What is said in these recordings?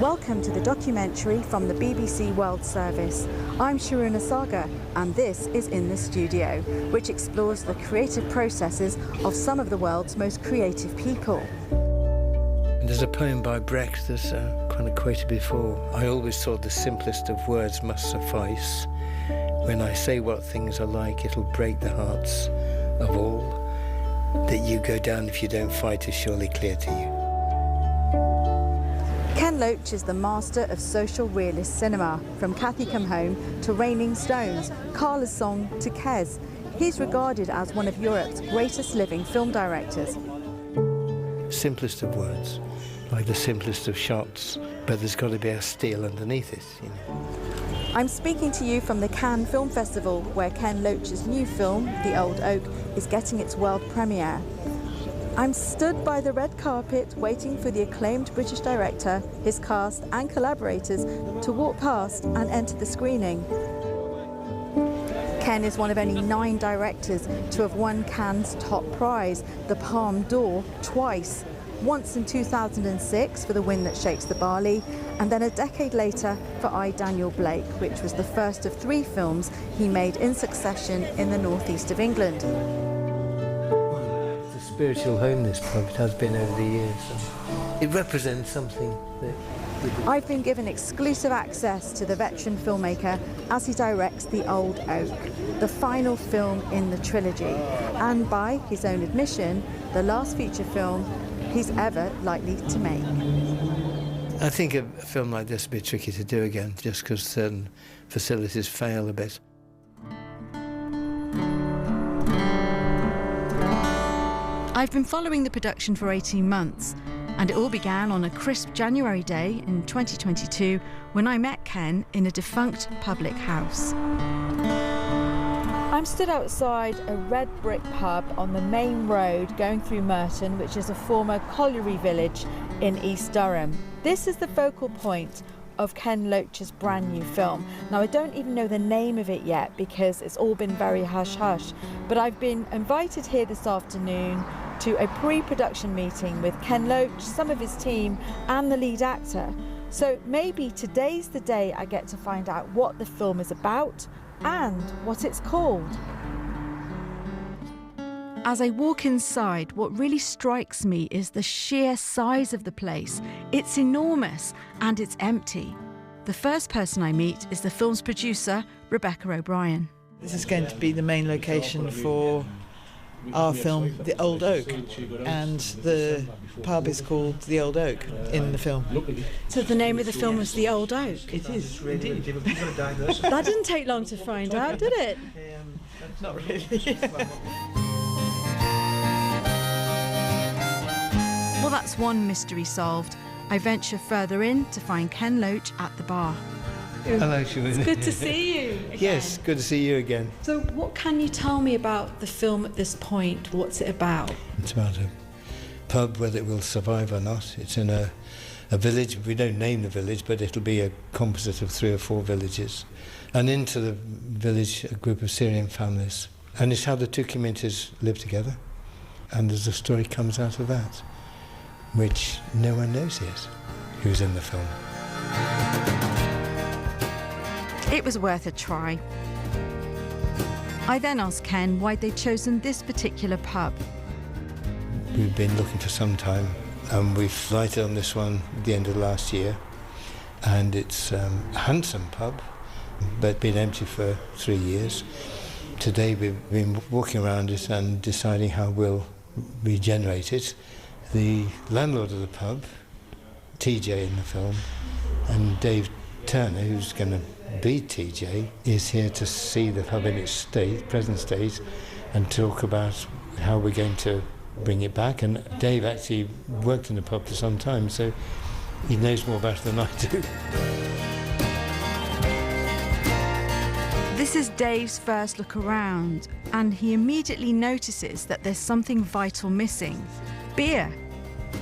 Welcome to the documentary from the BBC World Service. I'm Sharuna Sagar and this is In the Studio, which explores the creative processes of some of the world's most creative people. There's a poem by Brecht that's kind of quoted before. I always thought the simplest of words must suffice. When I say what things are like, it'll break the hearts of all. That you go down if you don't fight is surely clear to you. Ken Loach is the master of social realist cinema, from Cathy Come Home to Raining Stones, Carla's Song to Kes. He's regarded as one of Europe's greatest living film directors. Simplest of words, like the simplest of shots, but there's got to be a steel underneath it, you know. I'm speaking to you from the Cannes Film Festival, where Ken Loach's new film, The Old Oak, is getting its world premiere. I'm stood by the red carpet waiting for the acclaimed British director, his cast and collaborators to walk past and enter the screening. Ken is one of only 9 directors to have won Cannes' top prize, the Palme d'Or, twice. Once in 2006 for The Wind That Shakes the Barley, and then a decade later for I, Daniel Blake, which was the first of 3 films he made in succession in the northeast of England. It's a spiritual home, this pub. It has been over the years. It represents something that... I've been given exclusive access to the veteran filmmaker as he directs The Old Oak, the final film in the trilogy, and by his own admission, the last feature film he's ever likely to make. I think a film like this would be tricky to do again, just because certain facilities fail a bit. I've been following the production for 18 months, and it all began on a crisp January day in 2022 when I met Ken in a defunct public house. I'm stood outside a red brick pub on the main road going through Merton, which is a former colliery village in East Durham. This is the focal point of Ken Loach's brand new film. Now, I don't even know the name of it yet because it's all been very hush-hush, but I've been invited here this afternoon to a pre-production meeting with Ken Loach, some of his team and the lead actor. So maybe today's the day I get to find out what the film is about and what it's called. As I walk inside, what really strikes me is the sheer size of the place. It's enormous and it's empty. The first person I meet is the film's producer, Rebecca O'Brien. This is going to be the main location for our film, The Old Oak, and the pub is called The Old Oak in the film. So the name of the film was The Old Oak? It is, indeed. That didn't take long to find out, did it? Not really. Well, that's one mystery solved. I venture further in to find Ken Loach at the bar. Hello, Sharuna. It's good to see you again. Yes, good to see you again. So what can you tell me about the film at this point? What's it about? It's about a pub, whether it will survive or not. It's in a village. We don't name the village, but it'll be a composite of 3 or 4 villages. And into the village, a group of Syrian families. And it's how the 2 communities live together. And there's a story comes out of that, which no one knows yet who's in the film. It was worth a try. I then asked Ken why they'd chosen this particular pub. We've been looking for some time, and we've lighted on this one at the end of last year. And it's a handsome pub, but been empty for 3 years. Today we've been walking around it and deciding how we'll regenerate it. The landlord of the pub, TJ in the film, and Dave Turner, who's going to be TJ, is here to see the pub in its present state and talk about how we're going to bring it back. And Dave actually worked in the pub for some time, so he knows more about it than I do. This is Dave's first look around, and he immediately notices that there's something vital missing: beer.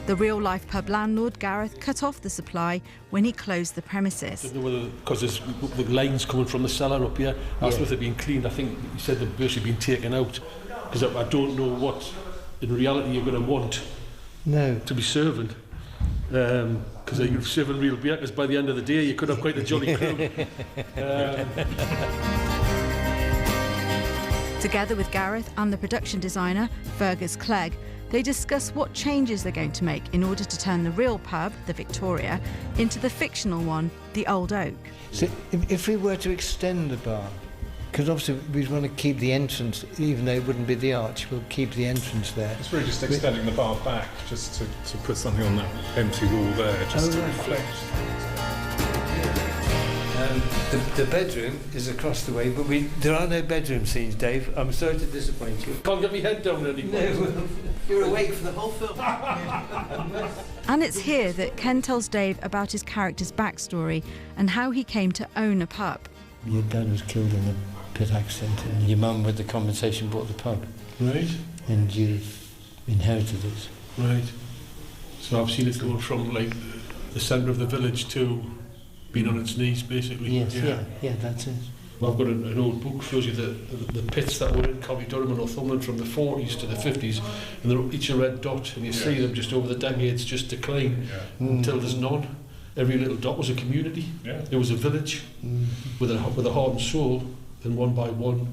The real-life pub landlord, Gareth, cut off the supply when he closed the premises. I don't know whether, because there's the lines coming from the cellar up here, asked if they're being cleaned. I think he said they've basically been taken out, because I don't know what, in reality, you're going to want to be serving. Because because you're serving real beer, because by the end of the day you could have quite a jolly crew. Together with Gareth and the production designer, Fergus Clegg, they discuss what changes they're going to make in order to turn the real pub, the Victoria, into the fictional one, the Old Oak. So if we were to extend the bar, because obviously we want to keep the entrance, even though it wouldn't be the arch, we'll keep the entrance there. It's really just extending the bar back, just to put something on that empty wall there, just to reflect. The bedroom is across the way, but there are no bedroom scenes, Dave. I'm sorry to disappoint you. Can't get my head down anymore. No, you're awake for the whole film. And it's here that Ken tells Dave about his character's backstory and how he came to own a pub. Your dad was killed in a pit accident, and your mum, with the compensation, bought the pub. Right. And you've inherited it. Right. So I've seen it go from like the centre of the village to being on its knees, basically. Yes, yeah, that's it. I've got an old book, shows you the pits that were in County Durham and Northumberland from the 40s to the 50s, and they're each a red dot, and you see them just over the decades just decline until there's none. Every little dot was a community. Yeah. It was a village with a heart and soul, and one by one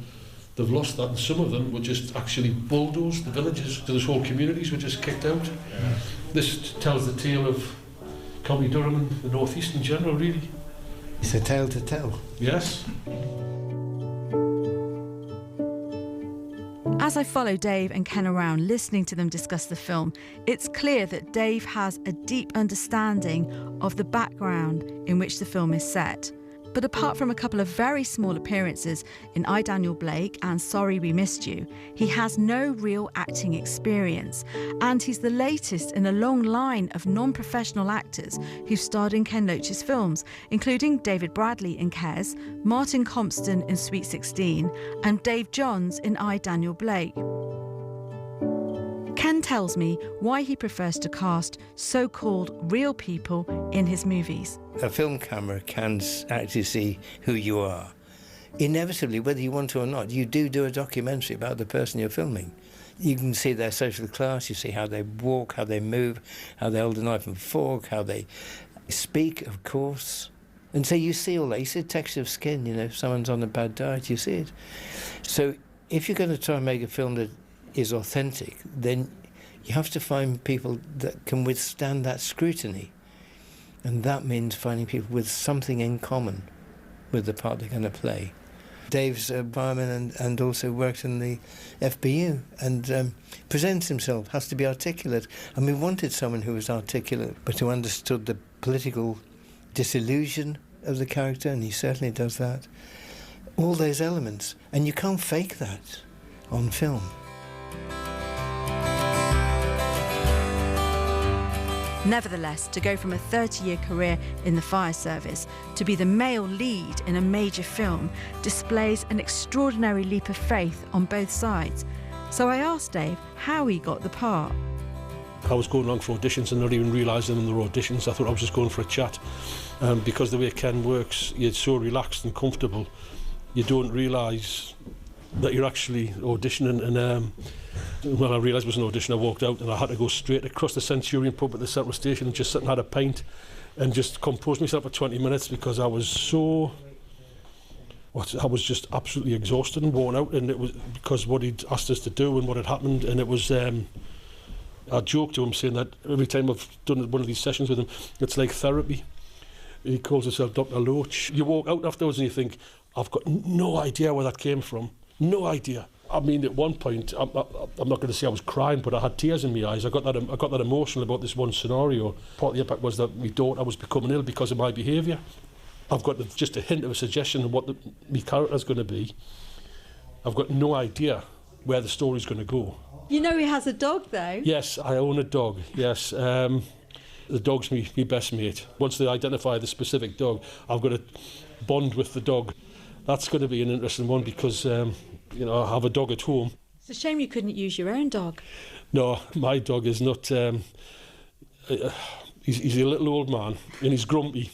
they've lost that, and some of them were just actually bulldozed, the villages, so those whole communities were just kicked out. Yeah. This tells the tale of County Durham and the North East in general, really. It's a tale to tell. Yes. As I follow Dave and Ken around listening to them discuss the film, it's clear that Dave has a deep understanding of the background in which the film is set. But apart from a couple of very small appearances in I, Daniel Blake and Sorry We Missed You, he has no real acting experience. And he's the latest in a long line of non-professional actors who've starred in Ken Loach's films, including David Bradley in Kes, Martin Compston in Sweet 16, and Dave Johns in I, Daniel Blake. Ken tells me why he prefers to cast so-called real people in his movies. A film camera can actually see who you are. Inevitably, whether you want to or not, you do a documentary about the person you're filming. You can see their social class, you see how they walk, how they move, how they hold a knife and fork, how they speak, of course. And so you see all that. You see the texture of skin, you know, if someone's on a bad diet, you see it. So if you're going to try and make a film that is authentic, then you have to find people that can withstand that scrutiny. And that means finding people with something in common with the part they're going to play. Dave's a fireman and also works in the FBU and presents himself, has to be articulate. And we wanted someone who was articulate, but who understood the political disillusion of the character, and he certainly does that. All those elements. And you can't fake that on film. Nevertheless, to go from a 30-year career in the fire service to be the male lead in a major film displays an extraordinary leap of faith on both sides. So I asked Dave how he got the part. I was going along for auditions and not even realising them were auditions. I thought I was just going for a chat. Because the way Ken works, you're so relaxed and comfortable, you don't realise that you're actually auditioning. And when I realised it was an audition, I walked out and I had to go straight across the Syrian pub at the central station and just sit and had a pint and just compose myself for 20 minutes because I was just absolutely exhausted and worn out, and it was because what he'd asked us to do and what had happened. And it was I joked to him saying that every time I've done one of these sessions with him, it's like therapy. He calls himself Dr. Loach. You walk out afterwards and you think, I've got no idea where that came from. No idea. I mean, at one point, I'm not going to say I was crying, but I had tears in my eyes. I got that emotional about this one scenario. Part of the impact was that my daughter was becoming ill because of my behaviour. I've got just a hint of a suggestion of what my character's going to be. I've got no idea where the story's going to go. You know he has a dog, though. Yes, I own a dog, yes. The dog's my best mate. Once they identify the specific dog, I've got to bond with the dog. That's going to be an interesting one because, I have a dog at home. It's a shame you couldn't use your own dog. No, my dog is not... he's a little old man and he's grumpy.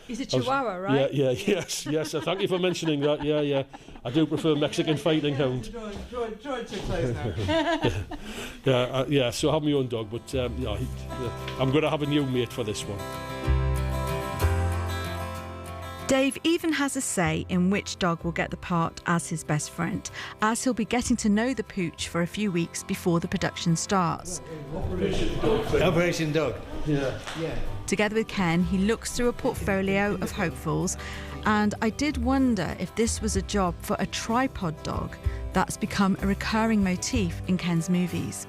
He's a Chihuahua, right? Yes. Thank you for mentioning that. Yeah. I do prefer Mexican fighting hound. So I have my own dog, but I'm going to have a new mate for this one. Dave even has a say in which dog will get the part as his best friend, as he'll be getting to know the pooch for a few weeks before the production starts. Operation Dog. Yeah. Together with Ken, he looks through a portfolio of hopefuls, and I did wonder if this was a job for a tripod dog. That's become a recurring motif in Ken's movies.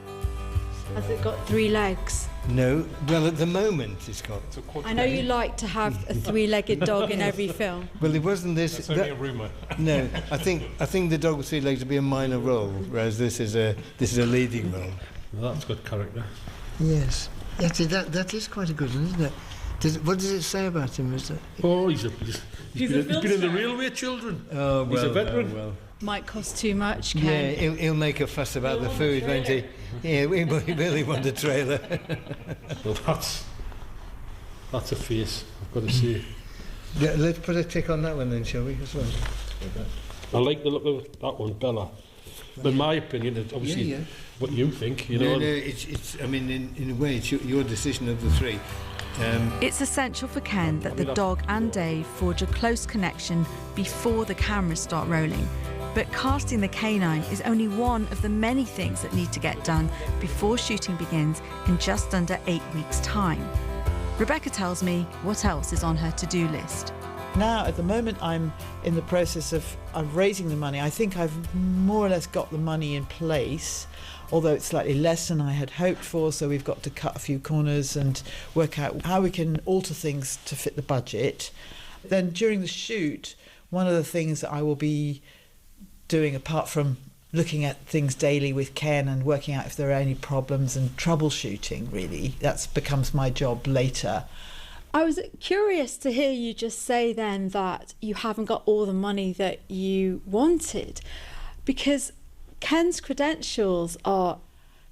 Has it got 3 legs? No, well, at the moment it's got. I know you like to have a 3-legged dog in every film. Well, it wasn't this. That's only a rumour. No, I think the dog with 3 legs would be a minor role, whereas this is a leading role. Well, that's good character. Yes. Yes, that is quite a good one, isn't it? What does it say about him? Is that? Oh, he's been in the railway children. Oh, well, he's a veteran. Well. Might cost too much, Ken. Yeah, he'll make a fuss about the food, won't he? Yeah, we really want a trailer. Well, that's a face, I've got to say. Yeah, let's put a tick on that one then, shall we, as well? I like the look of that one, Bella. But in my opinion, it's obviously what you think, you know. No, it's. I mean, in a way, it's your decision of the 3. It's essential for Ken that the dog and Dave forge a close connection before the cameras start rolling. But casting the canine is only one of the many things that need to get done before shooting begins in just under 8 weeks' time. Rebecca tells me what else is on her to-do list. Now, at the moment, I'm in the process of raising the money. I think I've more or less got the money in place, although it's slightly less than I had hoped for, so we've got to cut a few corners and work out how we can alter things to fit the budget. Then during the shoot, one of the things that I will be doing, apart from looking at things daily with Ken and working out if there are any problems and troubleshooting, really, that becomes my job later. I was curious to hear you just say then that you haven't got all the money that you wanted, because Ken's credentials are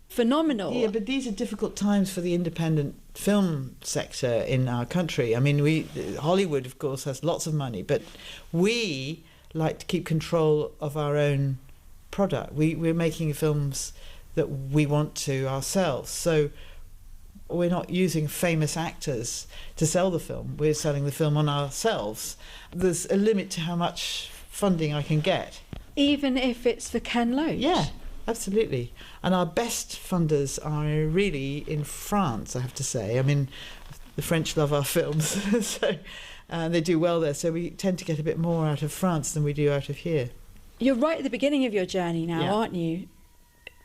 phenomenal. Yeah, but these are difficult times for the independent film sector in our country. I mean, Hollywood, of course, has lots of money, but we like to keep control of our own product. We're making films that we want to ourselves. So we're not using famous actors to sell the film. We're selling the film on ourselves. There's a limit to how much funding I can get. Even if it's for Ken Loach? Yeah, absolutely. And our best funders are really in France, I have to say. I mean, the French love our films, so they do well there. So we tend to get a bit more out of France than we do out of here. You're right at the beginning of your journey now, aren't you?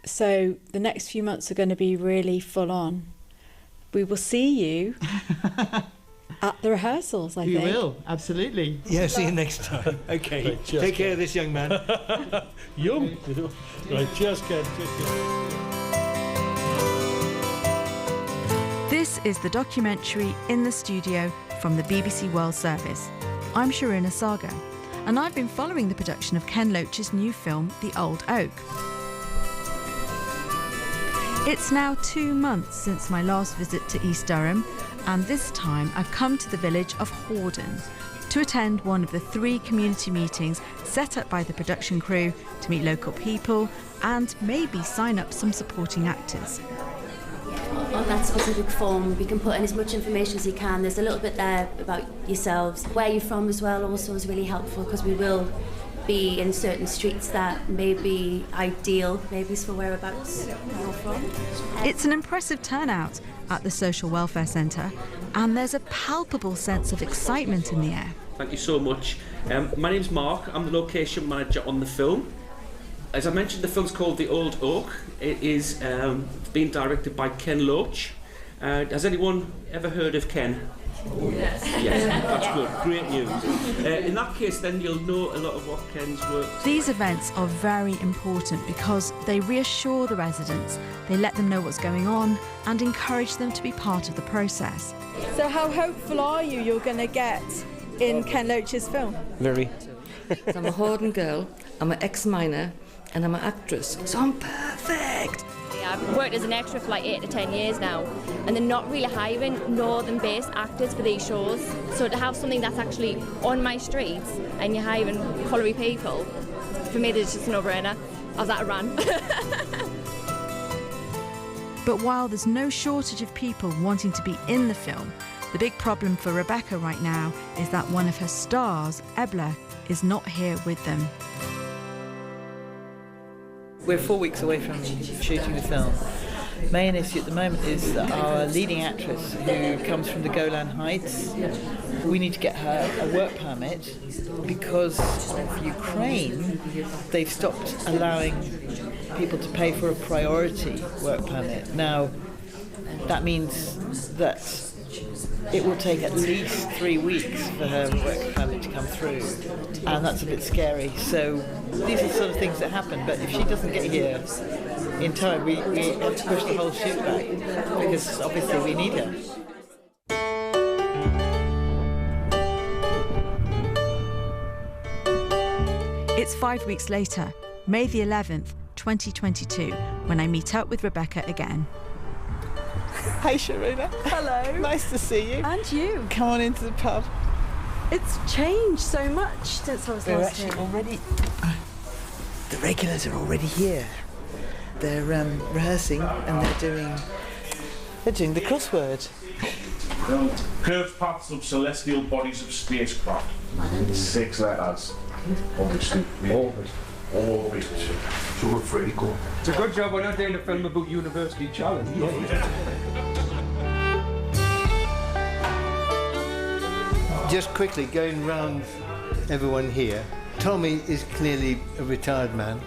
So the next few months are going to be really full on. We will see you at the rehearsals, I think. You will, absolutely. Yeah, see you next time. Okay, Right, cheers, take care of this young man. Young, you know. Right, cheers, Ken. Take care. This is the documentary In the Studio from the BBC World Service. I'm Sharuna Sagar, and I've been following the production of Ken Loach's new film, The Old Oak. It's now 2 months since my last visit to East Durham, and this time I've come to the village of Hordern to attend one of the 3 community meetings set up by the production crew to meet local people and maybe sign up some supporting actors. On that specific form, we can put in as much information as you can. There's a little bit there about yourselves. Where you're from as well also is really helpful, because we will be in certain streets that may be ideal, maybe for whereabouts you're from. It's an impressive turnout at the Social Welfare Centre, and there's a palpable sense of excitement in the air. Thank you so much. My name's Mark. I'm the location manager on the film. As I mentioned, the film's called The Old Oak. It is being directed by Ken Loach. Has anyone ever heard of Ken? Yes. Yes, that's good. Great news. In that case, then you'll know a lot of what Ken's work. These events are very important because they reassure the residents, they let them know what's going on and encourage them to be part of the process. So how hopeful are you you're going to get in Ken Loach's film? Very. I'm a Hordern girl, I'm an ex-miner, and I'm an actress, so I'm perfect. I've worked as an extra for like 8 to 10 years now, and they're not really hiring northern-based actors for these shows. So to have something that's actually on my streets and you're hiring colliery people, for me, there's just a no-brainer. I was at a run. But while there's no shortage of people wanting to be in the film, The big problem for Rebecca right now is that one of her stars, Ebla, is not here with them. We're 4 weeks away from shooting the film. Main issue at the moment is that our leading actress, who comes from the Golan Heights, we need to get her a work permit because of Ukraine. They've stopped allowing people to pay for a priority work permit. Now, that means that it will take at least 3 weeks for her work permit to come through, and that's a bit scary. So these are the sort of things that happen, but if she doesn't get here in time, we have to push the whole shoot back, because obviously we need her. It's 5 weeks later, May the 11th, 2022, when I meet up with Rebecca again. Hi Sharuna. Hello. Nice to see you. And you. Come on into the pub. It's changed so much since I was last here. Already, the regulars are already here. They're rehearsing and they're doing the crossword. Curved paths of celestial bodies of spacecraft. 6 letters. Obviously, orbit. So we're pretty cool. It's a good job we're not doing a film about University Challenge. Just quickly, going round everyone here, Tommy is clearly a retired man.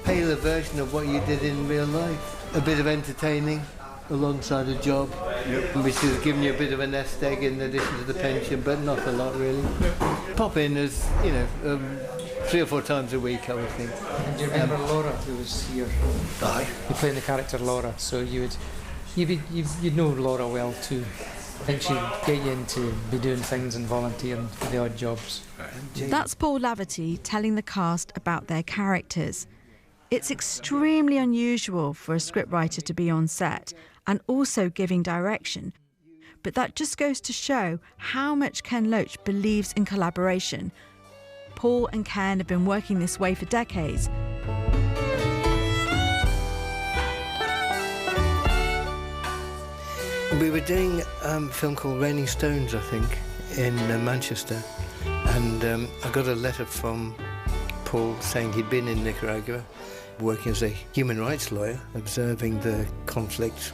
Paler version of what you did in real life. A bit of entertaining alongside a job, which has given you a bit of a nest egg in addition to the pension, but not a lot really. Pop in as, 3 or 4 times a week, I would think. And do you remember Laura, who was here? Aye. You're playing the character Laura, so you'd know Laura well too. I think she'd get you into be doing things and volunteering for the odd jobs. That's Paul Laverty telling the cast about their characters. It's extremely unusual for a scriptwriter to be on set and also giving direction. But that just goes to show how much Ken Loach believes in collaboration. Paul and Ken have been working this way for decades. We were doing a film called Raining Stones, I think, in Manchester. And I got a letter from Paul saying he'd been in Nicaragua, working as a human rights lawyer, observing the conflict.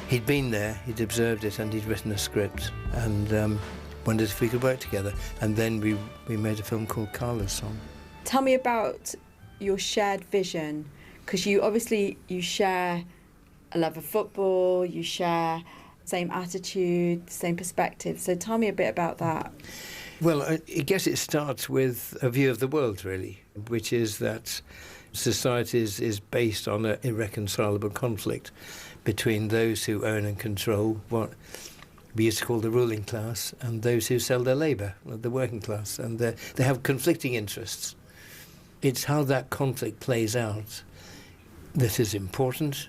He'd been there, he'd observed it, and he'd written a script, and wondered if we could work together. And then we made a film called Carla's Song. Tell me about your shared vision, because you share a love of football, you share same attitude, same perspective. So tell me a bit about that. Well, I guess it starts with a view of the world, really, which is that society is based on an irreconcilable conflict between those who own and control what we used to call the ruling class and those who sell their labour, the working class, and they have conflicting interests. It's how that conflict plays out that is important.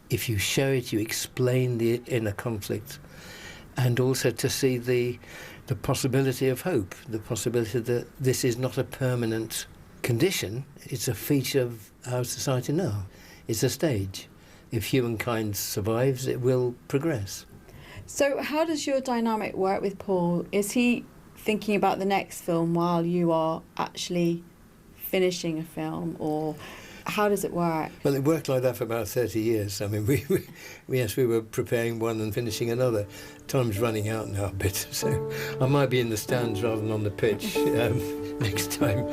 If you show it, you explain the inner conflict, and also to see the possibility of hope, the possibility that this is not a permanent condition, it's a feature of our society now. It's a stage. If humankind survives, it will progress. So how does your dynamic work with Paul? Is he thinking about the next film while you are actually finishing a film, or how does it work? Well, it worked like that for about 30 years. I mean, we were preparing one and finishing another. Time's running out now a bit, so I might be in the stands rather than on the pitch next time.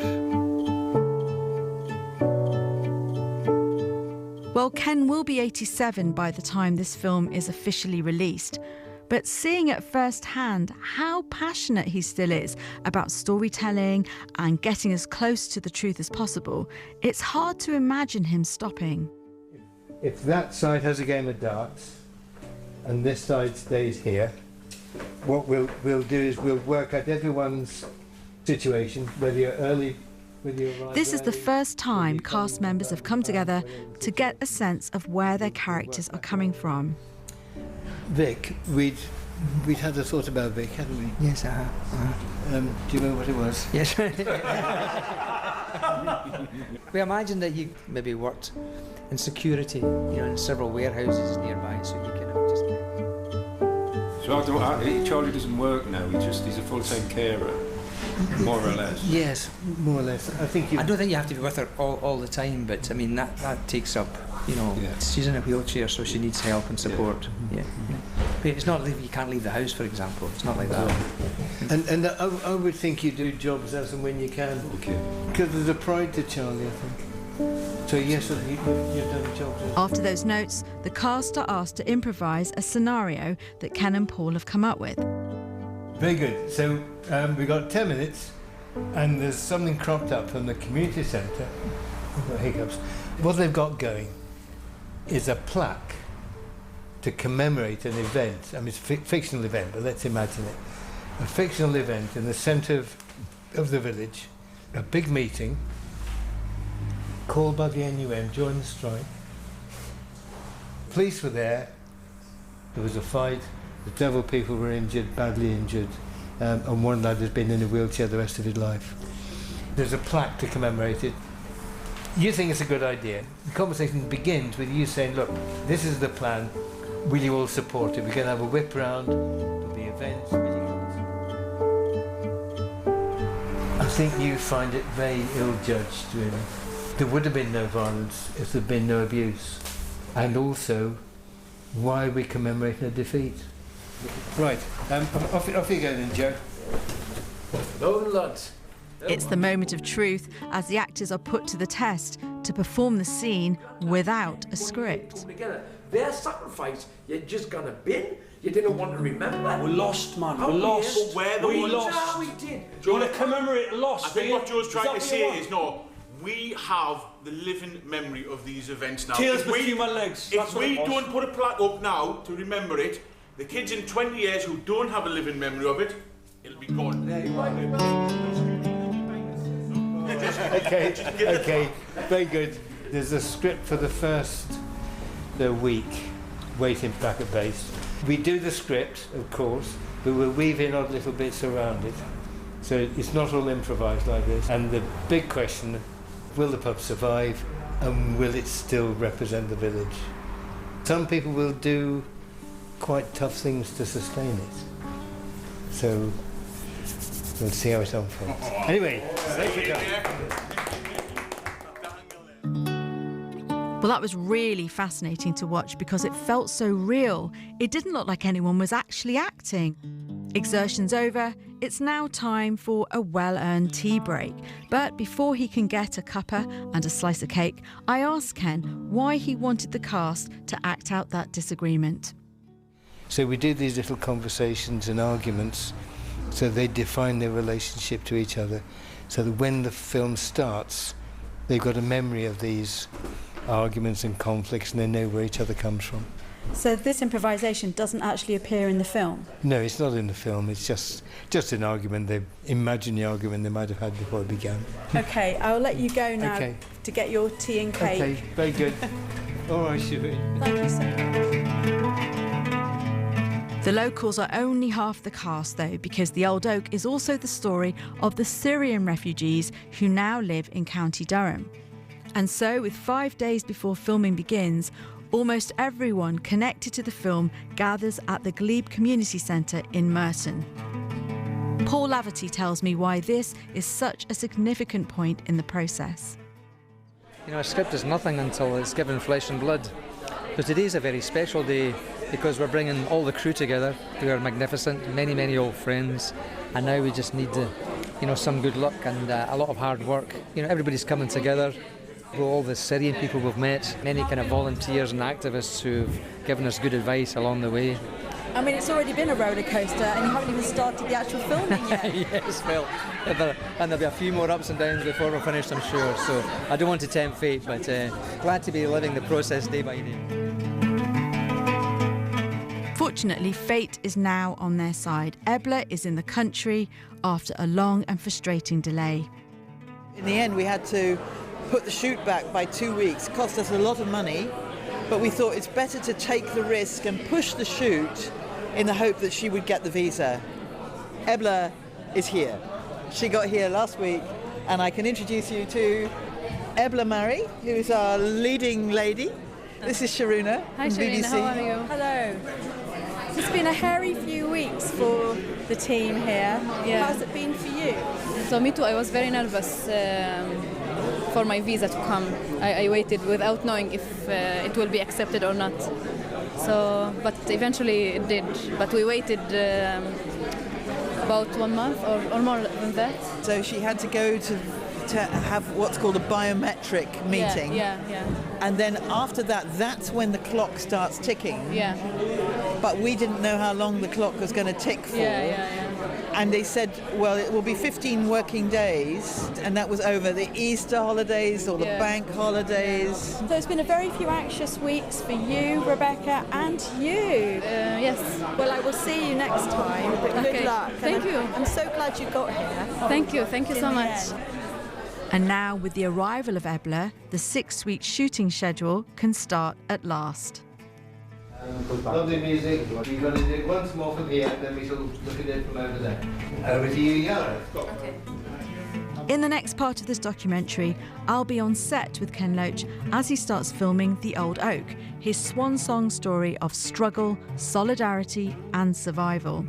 Well, Ken will be 87 by the time this film is officially released. But seeing at first hand how passionate he still is about storytelling and getting as close to the truth as possible, it's hard to imagine him stopping. If that side has a game of darts and this side stays here, what we'll do is we'll work out everyone's situation, whether you're early, whether you arrive This is the early, first time cast members have come together to get a sense of where their characters are coming from. Vic, we'd had a thought about Vic, hadn't we? Yes, do you remember what it was? Yes. We imagined that you maybe worked in security, in several warehouses nearby, so you can just... So Charlie doesn't work now, he's a full-time carer, more or less. Yes, more or less. I don't think you have to be with her all the time, but I mean that takes up, she's in a wheelchair, so she needs help and support. Yeah. But it's not like you can't leave the house, for example. It's not like that. And I would think you do jobs as and when you can. Okay. Because there's a pride to Charlie, I think. So yes, you've done jobs. After those notes, the cast are asked to improvise a scenario that Ken and Paul have come up with. Very good. So we've got 10 minutes, and there's something cropped up from the community centre. I've got hiccups. What they've got going is a plaque to commemorate an event. I mean, it's a fictional event, but let's imagine it. A fictional event in the centre of the village, a big meeting, called by the NUM during the strike. Police were there was a fight, several people were injured, badly injured, and one lad has been in a wheelchair the rest of his life. There's a plaque to commemorate it. You think it's a good idea. The conversation begins with you saying, look, this is the plan, will you all support it? We're going to have a whip round, there'll be events, I think you find it very ill-judged, really. There would have been no violence if there had been no abuse. And also, why are we commemorating a defeat? Right, off you go then, Joe. Over, lads. It's the moment of truth as the actors are put to the test to perform the scene without a script. Their sacrifice, you're just gonna bin. You didn't want to remember. We lost, man. We lost. We lost. We did. Do you want to commemorate a loss? I think what Joe's trying to say is, no, we have the living memory of these events now. Tails between my legs. If we don't put a plaque up now to remember it, the kids in 20 years who don't have a living memory of it, it'll be gone. Okay, very good. There's a script for the first week, waiting back at base. We do the script, of course, but we'll weave in odd little bits around it. So it's not all improvised like this. And the big question, will the pub survive and will it still represent the village? Some people will do quite tough things to sustain it. So we'll see how it unfolds. Anyway, thanks for coming. Well, that was really fascinating to watch because it felt so real. It didn't look like anyone was actually acting. Exertion's over. It's now time for a well-earned tea break. But before he can get a cuppa and a slice of cake, I asked Ken why he wanted the cast to act out that disagreement. So we do these little conversations and arguments so they define their relationship to each other, so that when the film starts, they've got a memory of these arguments and conflicts and they know where each other comes from. So this improvisation doesn't actually appear in the film? No, it's not in the film. It's just an argument. They imagine the argument they might have had before it began. Okay, I'll let you go now to get your tea and cake. Okay, very good. All right, Sharuna. Thank you so much. The locals are only half the cast, though, because The Old Oak is also the story of the Syrian refugees who now live in County Durham. And so, with 5 days before filming begins, almost everyone connected to the film gathers at the Glebe Community Centre in Merton. Paul Laverty tells me why this is such a significant point in the process. You know, a script is nothing until it's given flesh and blood. So today's a very special day because we're bringing all the crew together who are magnificent, many, many old friends, and now we just need some good luck and a lot of hard work. You know, everybody's coming together. All the Syrian people we've met, many kind of volunteers and activists who've given us good advice along the way. I mean, it's already been a roller coaster and you haven't even started the actual filming yet. Yes, well, and there'll be a few more ups and downs before we're finished, I'm sure. So I don't want to tempt fate, but glad to be living the process day by day. Fortunately, fate is now on their side. Ebla is in the country after a long and frustrating delay. In the end, we had to put the shoot back by 2 weeks. It cost us a lot of money, but we thought it's better to take the risk and push the shoot in the hope that she would get the visa. Ebla is here. She got here last week, and I can introduce you to Ebla Murray, who's our leading lady. This is Sharuna. Hi, from Sharuna. BBC. How are you? Hello. It's been a hairy few weeks for the team here. Yeah. How's it been for you? So me too, I was very nervous for my visa to come. I waited without knowing if it will be accepted or not. So, but eventually it did. But we waited about 1 month or more than that. So she had to go to have what's called a biometric meeting. Yeah. And then after that, that's when the clock starts ticking. Yeah. But we didn't know how long the clock was going to tick for. Yeah. And they said, well, it will be 15 working days, and that was over the Easter holidays or the bank holidays. So it's been a very few anxious weeks for you, Rebecca, and you. Yes. Well, I will see you next time, but good luck. Thank you. I'm so glad you got here. Thank you so much. And now, with the arrival of Ebla, the 6-week shooting schedule can start at last. Lovely music. We're going to do it once more from here, then we shall look at it from over there. Over to you, Yara. Okay. In the next part of this documentary, I'll be on set with Ken Loach as he starts filming The Old Oak, his swan song story of struggle, solidarity and survival.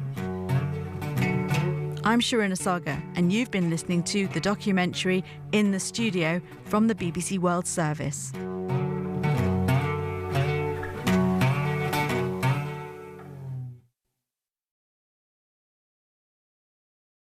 I'm Sharuna Sagar, and you've been listening to the documentary In the Studio from the BBC World Service.